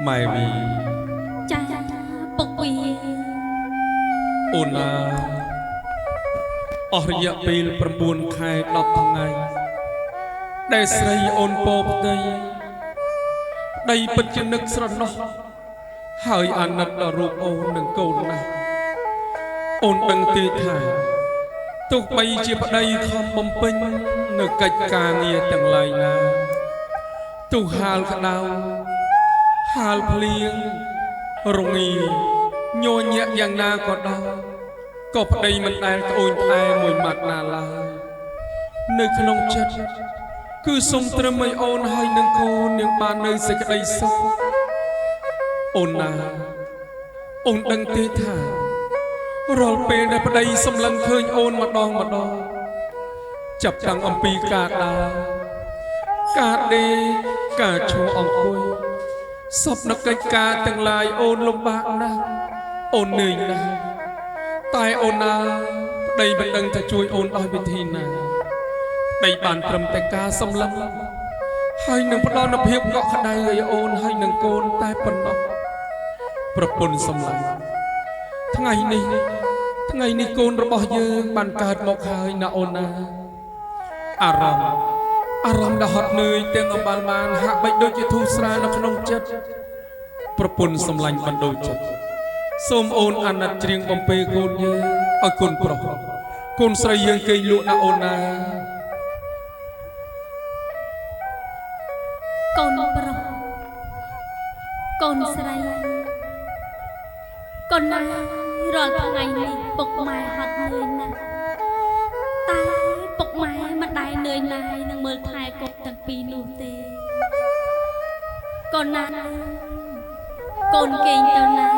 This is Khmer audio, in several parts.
ម៉ែវីចាពុកវីអូនណាអស់រយៈពេល9ខែ10ថ្ងៃដែលស្រីអូនពោផ្ទៃដីពិតជានឹកស្រណោះហើយអាណិតដល់រូបអូននិងកូនណាស់អូនដឹងទេថាទោះបីជាប្តីខំបំពេញនៅកិច្ចការងារទាំងឡាយណាទោះហាលក្តៅហាលភ្លៀងរងាញ័រញាក់យ៉ាងណាក៏ដោយក៏ប្តីមិនដែលត្អូញត្អែមួយម៉ាត់ណាឡើយនៅក្នុងចិត្តគឺសុំត្រឹមឲ្យអូនហើយនឹងកូននាងបាននៅសេចក្តីសុខអូនណាអូនដឹងទេថារាល់ពេលដែលប្តីសម្លឹងឃើញអូនម្ដងចាប់តាំងអំពីការដើរការដេកការឈរអង្គុយសពនៅកិច្ចការទាំងឡាយអូនលំបាកណាស់អូននឿយណាស់តែអូនណាប្តីមិនដឹងថាជួយអូនដោយវិធីណាប្តីបានត្រឹមតែការសម្លឹងហើយនឹងផ្ដល់នូវភាពកក់ក្ដៅឲ្យអូនហើយនឹងកូនតែប៉ុណ្ណោះប្រពន្ធសម្លាញ់ថ្ងៃនេះកូនរបស់យើងបានកើតមកហើយណាអូនណាអារម្មណ៍ដែលហត់នឿយទាំងអំបាលបានហាក់បីដូចជាធូរស្រាលនៅក្នុងចិត្តប្រពន្ធសម្លាញ់បណ្ដូលចិត្តសូមអូនអាណិតច្រៀងបំពេកូនយើងឲ្យកូនប្រុសកូនស្រីយើងគេងលក់ណាអូនណាកូនប្រុសកូនស្រីកូនណារាល់ថ្ងៃនេះពុកម៉ែហត់នឿយណាស់តែពុកម៉ែមិនដែលនឿយណាយនឹងមើលថែកូនទាំងពីរនោះទេកូនណាកូនគេងទៅណា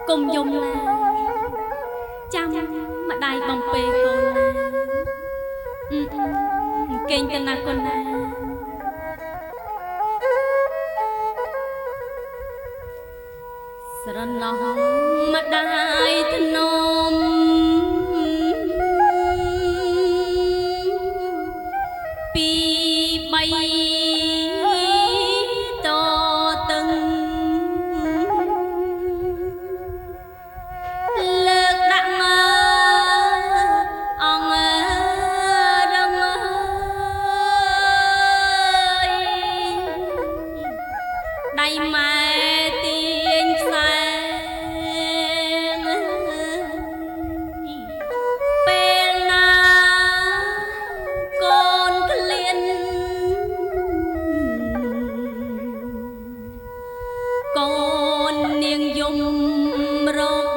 កុំយំណាចាំម្ដាយបំពេកូនណាគេងទៅណាកូនណាស្រណោះម្ដាយធ្នមពីបីតតឹងលើកដាក់មកអង្គរងដៃម៉ែទាញខ្សែពេលណាកូនក្លៀនកូននាងយំរក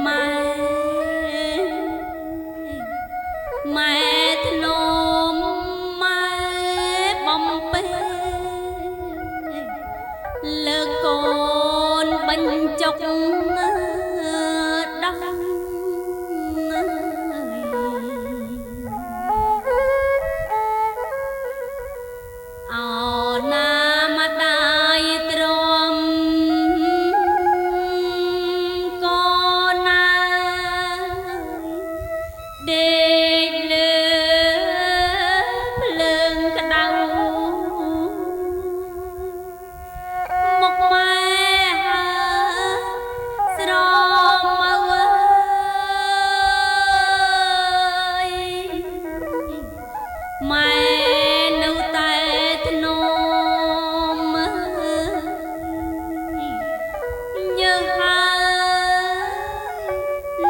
ម៉ែធ្នមម៉ែបំពេលើកូនបញ្ចុកដោះអោណាម្ដាយទ្រាំកូនណាដេកលើភ្លើងក្តៅមុខម៉ែស្រមអើយម៉ែនៅតែធ្នមញើសហើយ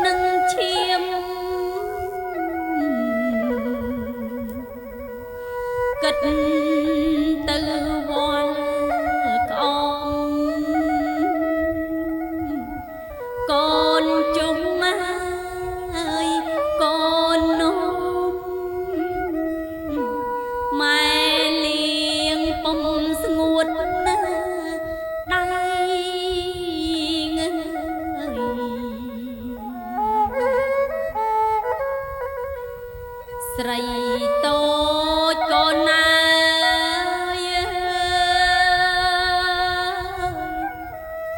នឹងឈាមគិតទៅវល់ក្អមកូនជុំអើយកូននោះម៉ែលៀងពុំស្ងួតណាដៃងើយស្រីតូចកូនណា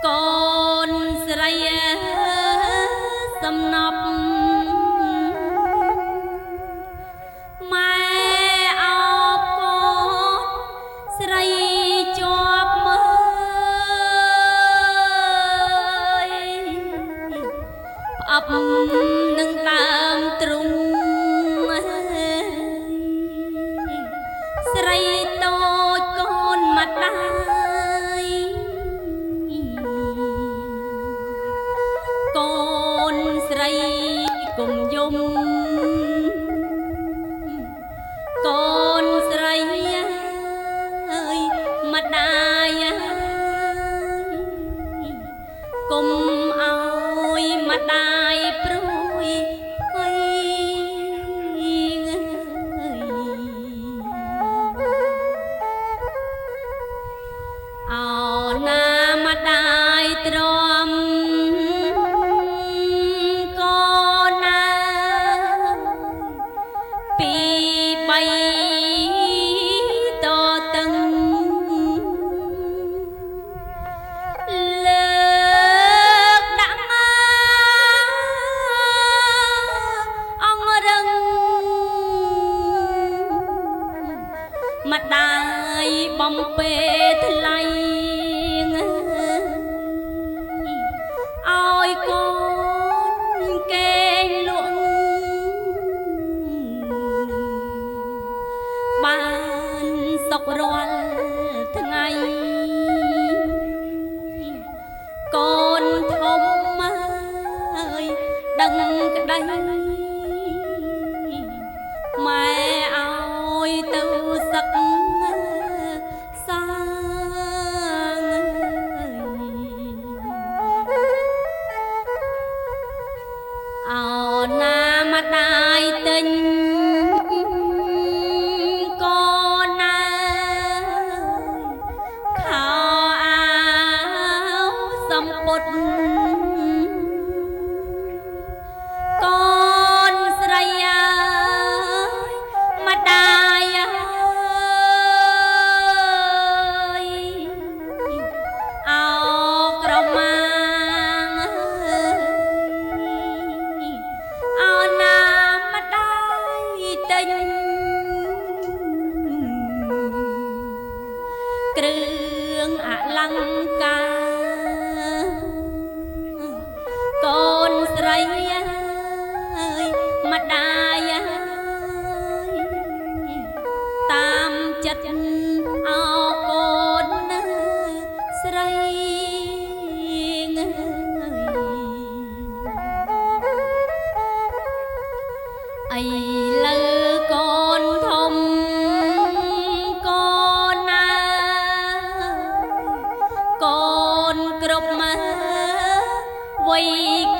កូនស្រីសំណប់ម៉ែអោបកូនស្រីជាប់មើ អោណាមកដាយទ្រាំកូនណាពីបីតតឹងលើកដាក់មកអងរឹងមកដាយបំពេថ្លៃឲ្យកូនកេងលក់បានសុខរាល់ថ្ងៃកូនធំអើយដឹងក្តីម៉ែឲ្យទៅសឹកសាងអោណាមកដាយទិញកូនណាខោអាវសំពត់កូនស្រីអើយមកដាយអើយអោក្រមាងអោណាមកដាយទិញគ្រឿងអលង្ការកូនស្រីអើយមកដាយអើយតាមចិត្តអោកូនណាស្រីអីលើកូនធំកូនណាកូនគ្រប់មកវ័យ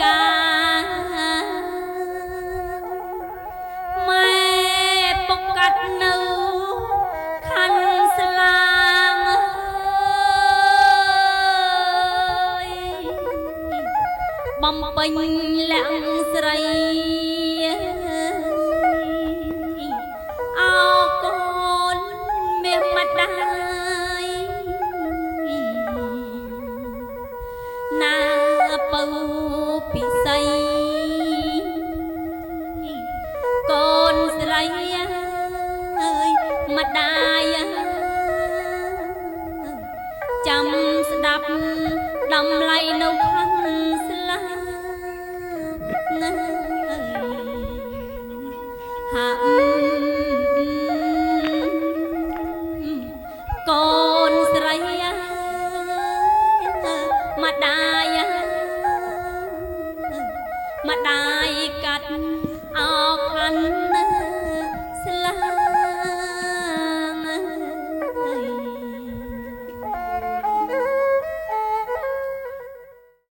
កាម៉ែពុកកាត់នៅខណ្ឌស្លាងបំពេញលាក់ស្រីអោកូនមានម្ដាយណាពៅពិសីកូនស្រីអើយម្ដាយចាំស្ដាប់តម្លៃនៅខាងស្លាណាហាកូនស្រីម្ដាយម្ដាយកាត់អោខាន់